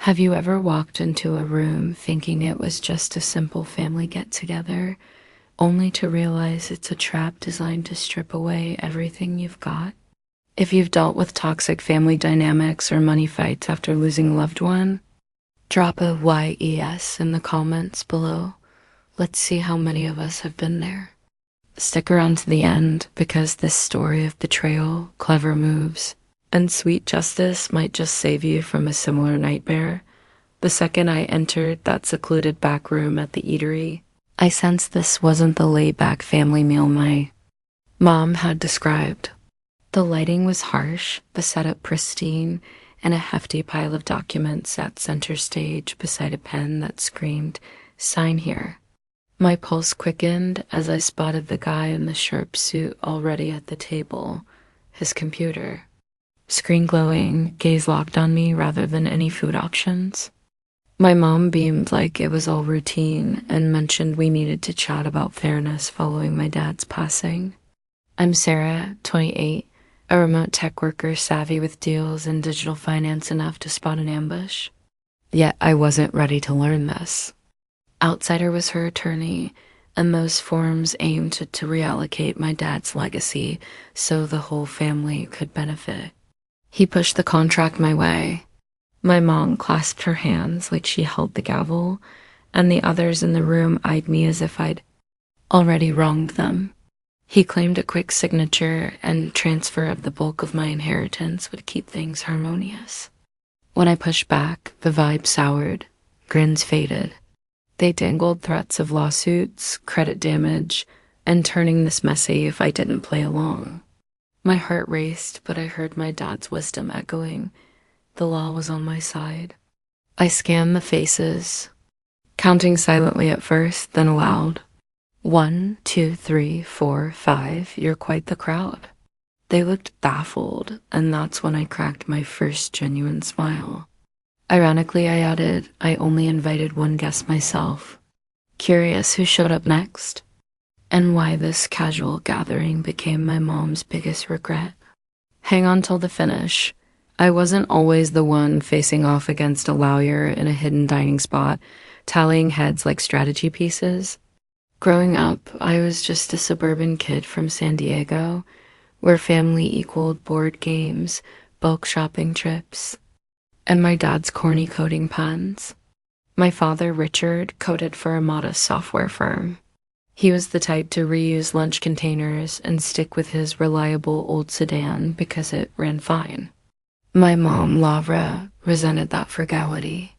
Have you ever walked into a room thinking it was just a simple family get-together, only to realize it's a trap designed to strip away everything you've got? If you've dealt with toxic family dynamics or money fights after losing a loved one, drop a YES in the comments below. Let's see how many of us have been there. Stick around to the end because this story of betrayal, clever moves, and sweet justice might just save you from a similar nightmare. The second I entered that secluded back room at the eatery, I sensed this wasn't the laid-back family meal my mom had described. The lighting was harsh, the setup pristine, and a hefty pile of documents sat center stage beside a pen that screamed, "Sign here." My pulse quickened as I spotted the guy in the sharp suit already at the table, his computer. Screen glowing, gaze locked on me rather than any food options. My mom beamed like it was all routine and mentioned we needed to chat about fairness following my dad's passing. I'm Sarah, 28, a remote tech worker savvy with deals and digital finance enough to spot an ambush. Yet I wasn't ready to learn this. Outsider was her attorney, and those forms aimed to reallocate my dad's legacy so the whole family could benefit. He pushed the contract my way. My mom clasped her hands like she held the gavel, and the others in the room eyed me as if I'd already wronged them. He claimed a quick signature and transfer of the bulk of my inheritance would keep things harmonious. When I pushed back, the vibe soured, grins faded. They dangled threats of lawsuits, credit damage, and turning this messy if I didn't play along. My heart raced, but I heard my dad's wisdom echoing. The law was on my side. I scanned the faces, counting silently at first, then aloud. 1, 2, 3, 4, 5, you're quite the crowd. They looked baffled, and that's when I cracked my first genuine smile. Ironically, I added, I only invited one guest myself. Curious who showed up next, and why this casual gathering became my mom's biggest regret. Hang on till the finish. I wasn't always the one facing off against a lawyer in a hidden dining spot, tallying heads like strategy pieces. Growing up, I was just a suburban kid from San Diego, where family equaled board games, bulk shopping trips, and my dad's corny coding puns. My father, Richard, coded for a modest software firm. He was the type to reuse lunch containers and stick with his reliable old sedan because it ran fine. My mom, Lavra, resented that frugality.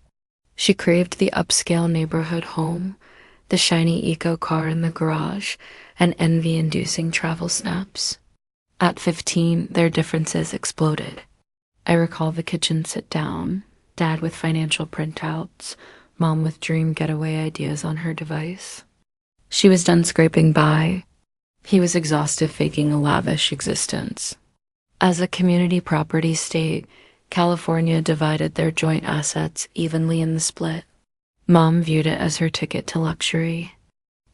She craved the upscale neighborhood home, the shiny eco car in the garage, and envy-inducing travel snaps. At 15, their differences exploded. I recall the kitchen sit-down, dad with financial printouts, mom with dream getaway ideas on her device. She was done scraping by. He was exhausted faking a lavish existence. As a community property state, California divided their joint assets evenly in the split. Mom viewed it as her ticket to luxury.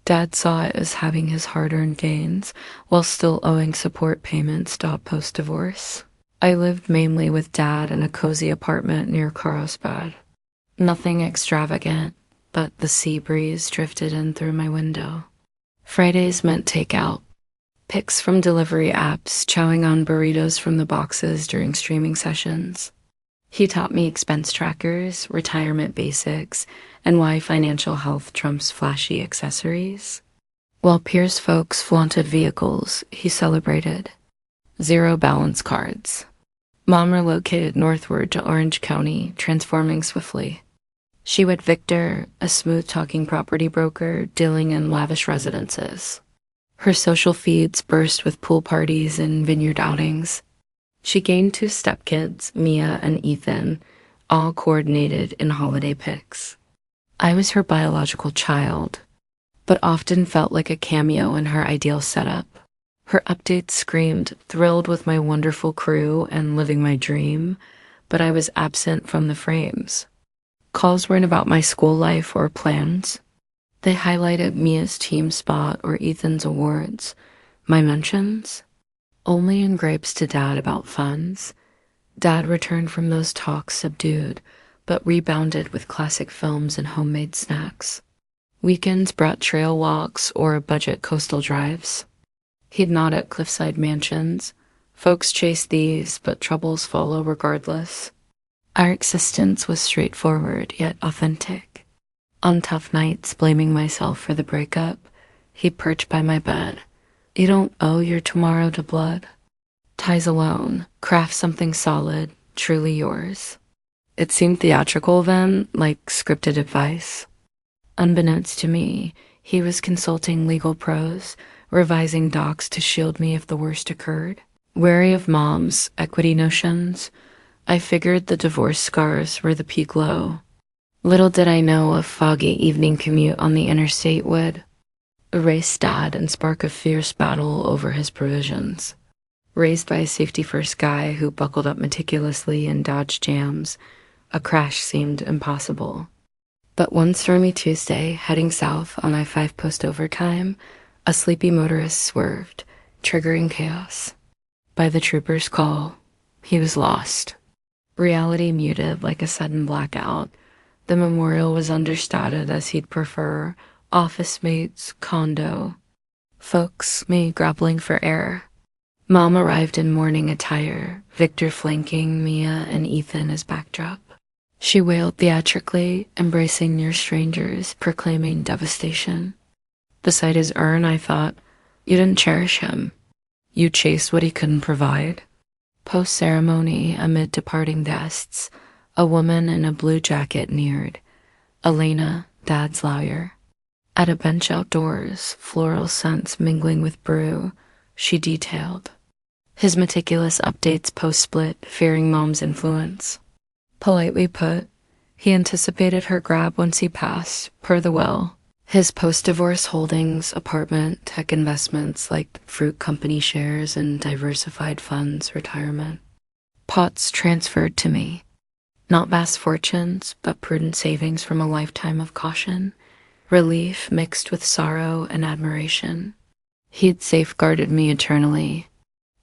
Dad saw it as having his hard-earned gains while still owing support payments post-divorce. I lived mainly with Dad in a cozy apartment near Carlsbad. Nothing extravagant, but the sea breeze drifted in through my window. Fridays meant takeout. Pics from delivery apps, chowing on burritos from the boxes during streaming sessions. He taught me expense trackers, retirement basics, and why financial health trumps flashy accessories. While Pierce folks flaunted vehicles, he celebrated zero balance cards. Mom relocated northward to Orange County, transforming swiftly. She with Victor, a smooth-talking property broker dealing in lavish residences. Her social feeds burst with pool parties and vineyard outings. She gained 2 stepkids, Mia and Ethan, all coordinated in holiday pics. I was her biological child, but often felt like a cameo in her ideal setup. Her updates screamed, thrilled with my wonderful crew and living my dream, but I was absent from the frames. Calls weren't about my school life or plans. They highlighted Mia's team spot or Ethan's awards. My mentions? Only in gripes to Dad about funds. Dad returned from those talks subdued, but rebounded with classic films and homemade snacks. Weekends brought trail walks or budget coastal drives. He'd nod at cliffside mansions. Folks chase these, but troubles follow regardless. Our existence was straightforward yet authentic. On tough nights, blaming myself for the breakup, he'd perch by my bed. You don't owe your tomorrow to blood. Ties alone, craft something solid, truly yours. It seemed theatrical then, like scripted advice. Unbeknownst to me, he was consulting legal pros, revising docs to shield me if the worst occurred. Wary of mom's equity notions, I figured the divorce scars were the peak low. Little did I know a foggy evening commute on the interstate would erase dad and spark a fierce battle over his provisions. Raised by a safety-first guy who buckled up meticulously and dodged jams, a crash seemed impossible. But one stormy Tuesday, heading south on I-5 post-overtime, a sleepy motorist swerved, triggering chaos. By the trooper's call, he was lost. Reality muted like a sudden blackout. The memorial was understated as he'd prefer, office mates, condo. Folks, me grappling for air. Mom arrived in mourning attire, Victor flanking Mia and Ethan as backdrop. She wailed theatrically, embracing near strangers, proclaiming devastation. Beside his urn, I thought, you didn't cherish him. You chased what he couldn't provide. Post-ceremony, amid departing guests, a woman in a blue jacket neared. Elena, Dad's lawyer. At a bench outdoors, floral scents mingling with brew, she detailed his meticulous updates post-split, fearing Mom's influence. Politely put, he anticipated her grab once he passed, per the will. His post-divorce holdings, apartment, tech investments like fruit company shares and diversified funds, retirement. Pots transferred to me. Not vast fortunes, but prudent savings from a lifetime of caution. Relief mixed with sorrow and admiration. He'd safeguarded me eternally.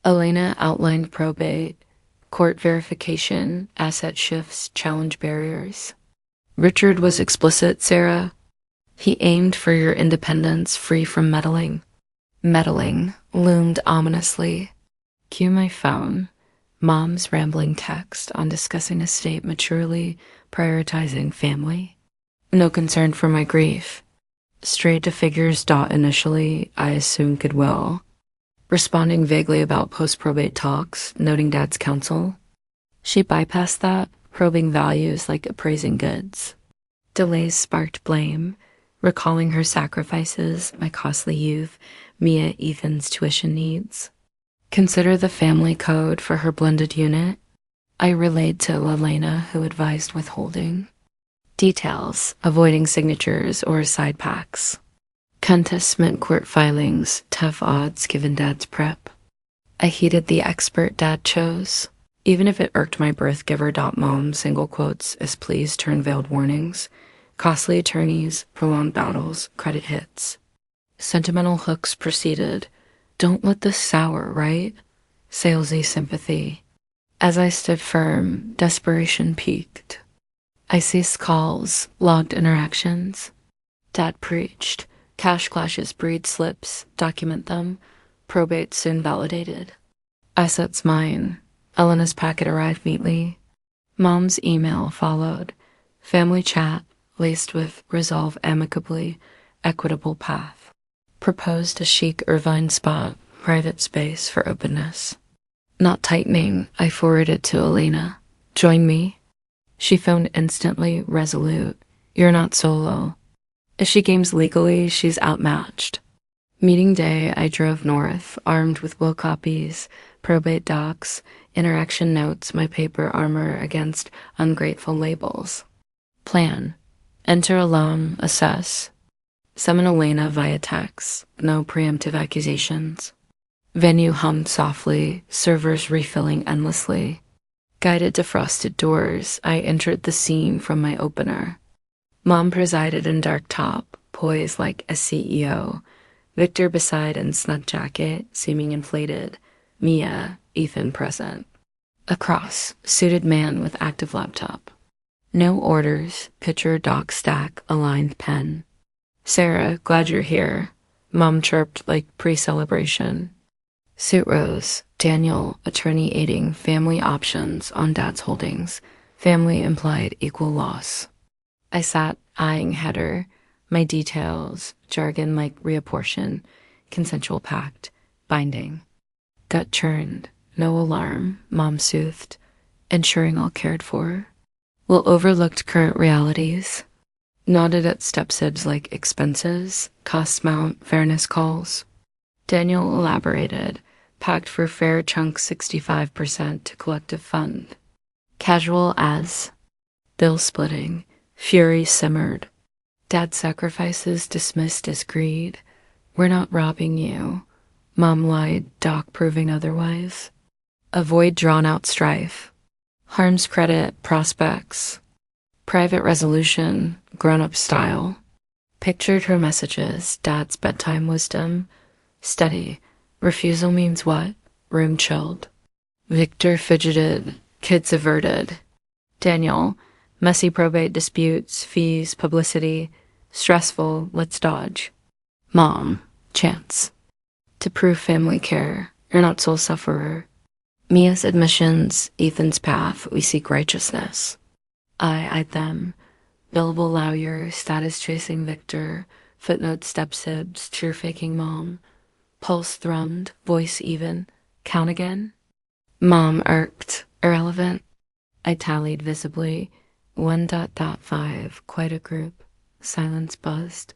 Elena outlined probate, court verification, asset shifts, challenge barriers. Richard was explicit, Sarah. He aimed for your independence, free from meddling. Meddling loomed ominously. Cue my phone. Mom's rambling text on discussing estate maturely, prioritizing family. No concern for my grief. Strayed to figures. Initially, I assumed goodwill. Responding vaguely about post-probate talks, noting Dad's counsel. She bypassed that, probing values like appraising goods. Delays sparked blame, recalling her sacrifices, my costly youth, Mia Ethan's tuition needs. Consider the family code for her blended unit. I relayed to Elena, who advised withholding. Details, avoiding signatures or side packs. Contestment court filings, tough odds given Dad's prep. I heeded the expert Dad chose, even if it irked my birth giver. Mom, single quotes, as please turn veiled warnings. Costly attorneys, prolonged battles, credit hits. Sentimental hooks proceeded. Don't let this sour, right? Salesy sympathy. As I stood firm, desperation peaked. I ceased calls, logged interactions. Dad preached. Cash clashes breed slips, document them. Probate soon validated. Assets mine. Elena's packet arrived neatly. Mom's email followed. Family chat, laced with resolve amicably, equitable path. Proposed a chic Irvine spot, private space for openness. Not tightening, I forwarded to Elena. Join me? She phoned instantly, resolute. You're not solo. If she games legally, she's outmatched. Meeting day, I drove north, armed with will copies, probate docs, interaction notes, my paper armor against ungrateful labels. Plan. Enter alone, assess. Summon Elena via text, no preemptive accusations. Venue hummed softly, servers refilling endlessly. Guided to frosted doors, I entered the scene from my opener. Mom presided in dark top, poised like a CEO. Victor beside in snug jacket, seeming inflated. Mia, Ethan present. Across, suited man with active laptop. No orders, picture doc stack, aligned pen. Sarah, glad you're here. Mom chirped like pre-celebration. Suit rose. Daniel, attorney aiding family options on dad's holdings. Family implied equal loss. I sat eyeing header, my details, jargon like reapportion, consensual pact, binding. Gut churned. No alarm, Mom soothed, ensuring all cared for. Will overlooked current realities. Nodded at stepsids like expenses, cost mount, fairness calls. Daniel elaborated, packed for fair chunk 65% to collective fund. Casual as. Bill splitting. Fury simmered. Dad sacrifices dismissed as greed. We're not robbing you. Mom lied, Doc proving otherwise. Avoid drawn-out strife. Harms credit, prospects. Private resolution, grown-up style. Pictured her messages, Dad's bedtime wisdom. Steady. Refusal means what? Room chilled. Victor fidgeted. Kids averted. Daniel. Messy probate disputes, fees, publicity. Stressful, let's dodge. Mom. Chance. To prove family care. You're not sole sufferer. Mia's admissions, Ethan's path, we seek righteousness. I eyed them. Billable lawyer, status chasing Victor, footnote stepsibs, tear faking mom. Pulse thrummed, voice even. Count again? Mom irked, irrelevant. I tallied visibly. 1.5, quite a group. Silence buzzed.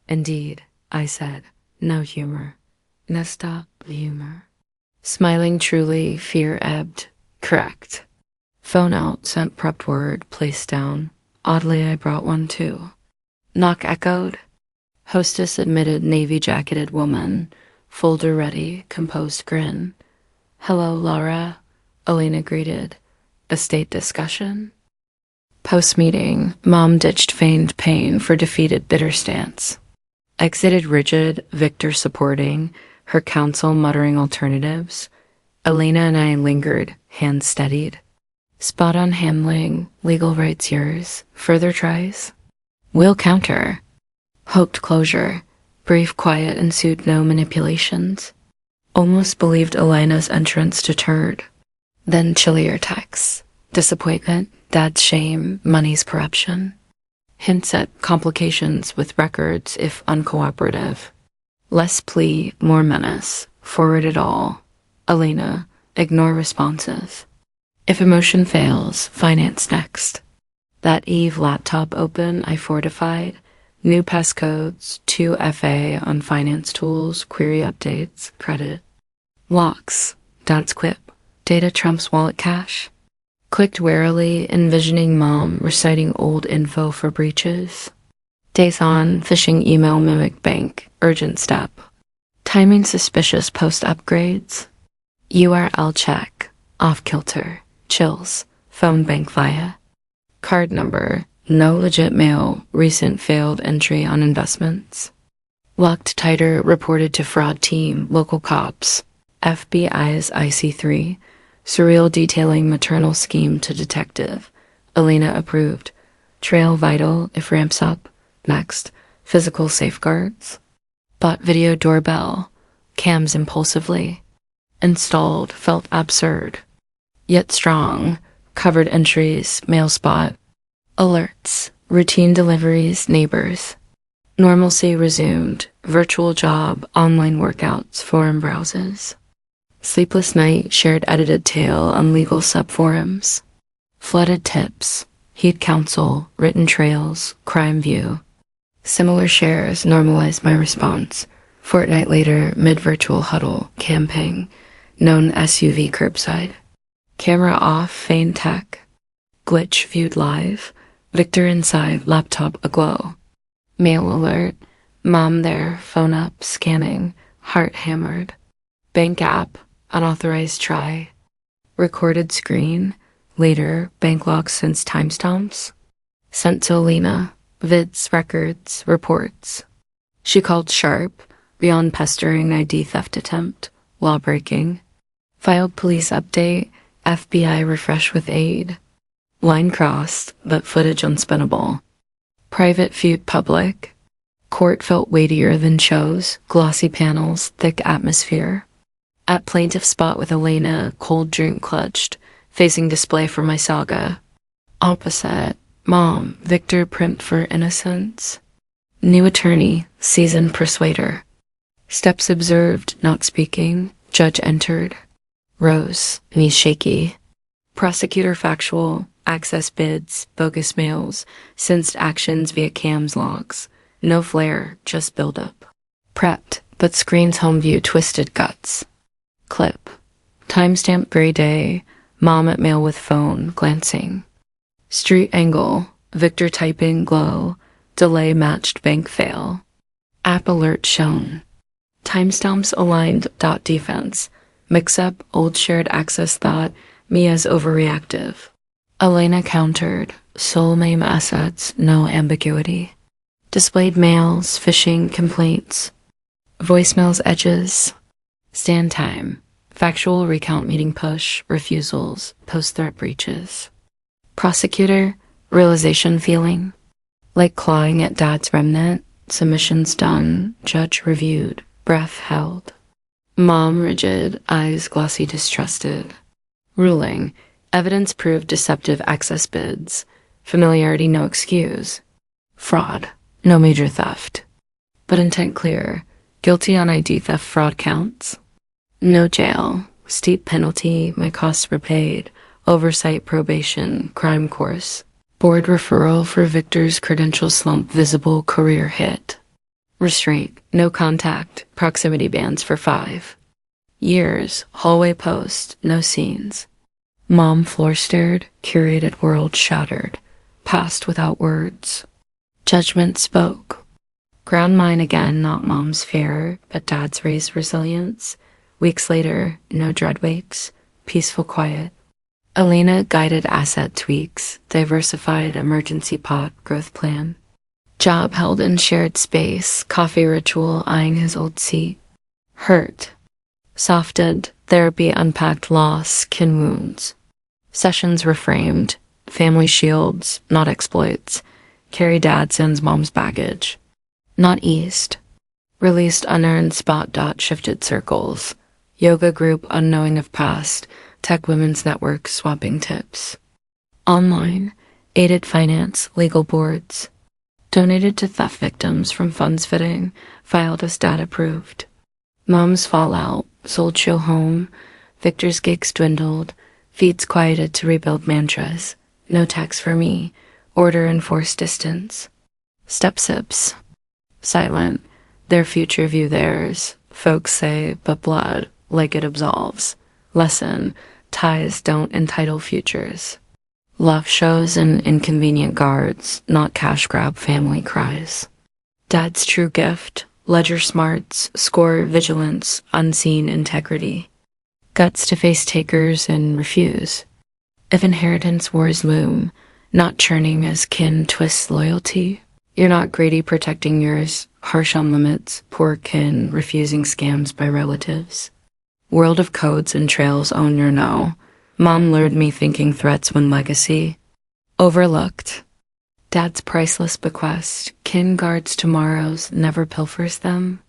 Indeed, I said, no humor. No stop, humor. Smiling truly, fear ebbed. Correct. Phone out, sent prepped word, placed down. Oddly, I brought one too. Knock echoed. Hostess admitted navy-jacketed woman. Folder ready, composed grin. Hello, Laura. Elena greeted. Estate discussion? Post-meeting, Mom ditched feigned pain for defeated bitter stance. Exited rigid, Victor supporting, her counsel muttering alternatives. Elena and I lingered, hands steadied. Spot on handling, legal rights yours. Further tries? We'll counter. Hoped closure. Brief quiet ensued, no manipulations. Almost believed Elena's entrance deterred. Then chillier texts. Disappointment, dad's shame, money's corruption. Hints at complications with records if uncooperative. Less plea, more menace. Forward it all. Elena, ignore responses. If emotion fails, finance next. That Eve laptop open, I fortified. New passcodes, 2FA on finance tools, query updates, credit. Locks, dad's quip. Data trumps wallet cash. Clicked warily, envisioning mom reciting old info for breaches. Days on, phishing email mimic bank, urgent step. Timing suspicious post upgrades. URL check, off kilter, chills, phone bank via. Card number, no legit mail, recent failed entry on investments. Locked tighter, reported to fraud team, local cops. FBI's IC3. Surreal detailing maternal scheme to detective. Elena approved. Trail vital if ramps up. Next, physical safeguards. Bought video doorbell. Cams impulsively. Installed, felt absurd. Yet strong. Covered entries, mail spot. Alerts, routine deliveries, neighbors. Normalcy resumed. Virtual job, online workouts, forum browses. Sleepless night, shared edited tale on legal subforums. Flooded tips, heat counsel, written trails, crime view. Similar shares normalized my response. Fortnight later, mid-virtual huddle, camping, known SUV curbside. Camera off, feign tech. Glitch viewed live. Victor inside, laptop aglow. Mail alert. Mom there, phone up, scanning. Heart hammered. Bank app. Unauthorized try. Recorded screen. Later, bank logs since timestamps. Sent to Alina. Vids, records, reports. She called sharp. Beyond pestering, ID theft attempt. Law breaking. Filed police update. FBI refresh with aid. Line crossed, but footage unspinnable. Private feud public. Court felt weightier than shows, glossy panels, thick atmosphere. At plaintiff spot with Elena, cold drink clutched, facing display for my saga. Opposite, mom, Victor primped for innocence. New attorney, seasoned persuader. Steps observed, not speaking. Judge entered. Rose, knees shaky. Prosecutor factual, access bids, bogus mails, sensed actions via cams logs. No flair, just buildup. Prepped, but screen's home view twisted guts. Clip. Timestamp gray day, mom at mail with phone, glancing. Street angle, Victor typing glow, delay matched bank fail. App alert shown. Timestamps aligned dot defense. Mix up old shared access thought, Mia's overreactive. Elena countered, sole MAME assets, no ambiguity. Displayed mails, phishing, complaints. Voicemails edges. Stand time. Factual recount meeting push, refusals, post-threat breaches. Prosecutor, realization feeling. Like clawing at dad's remnant, submissions done, judge reviewed, breath held. Mom rigid, eyes glossy distrusted. Ruling, evidence proved deceptive access bids. Familiarity no excuse. Fraud, no major theft. But intent clear, guilty on ID theft fraud counts. No jail, steep penalty, my costs were paid. Oversight probation, crime course. Board referral for Victor's credential slump visible career hit. Restraint, no contact, proximity bans for 5. Years, hallway post, no scenes. Mom floor stared, curated world shattered. Passed without words. Judgment spoke. Ground mine again, not mom's fear, but dad's raised resilience. Weeks later, no dread wakes, peaceful quiet. Elena guided asset tweaks, diversified emergency pot growth plan. Job held in shared space, coffee ritual eyeing his old seat. Hurt. Softened, therapy unpacked loss, kin wounds. Sessions reframed, family shields, not exploits. Carry dad sends mom's baggage. Not eased. Released unearned spot dot shifted circles. Yoga group unknowing of past. Tech women's network swapping tips. Online, aided finance, legal boards. Donated to theft victims from funds fitting, filed as dad approved. Mom's fallout, sold show home. Victor's gigs dwindled. Feeds quieted to rebuild mantras. No tax for me. Order enforced distance. Step sips. Silent. Their future view theirs. Folks say, but blood, like it absolves. Lesson. Ties don't entitle futures. Love shows and inconvenient guards, not cash grab family cries. Dad's true gift, ledger smarts, score vigilance, unseen integrity. Guts to face takers and refuse. If inheritance wars loom, not churning as kin twists loyalty. You're not greedy protecting yours, harsh on limits, poor kin refusing scams by relatives. World of codes and trails own your no. Mom lured me thinking threats when legacy. Overlooked. Dad's priceless bequest, kin guards tomorrows, never pilfers them.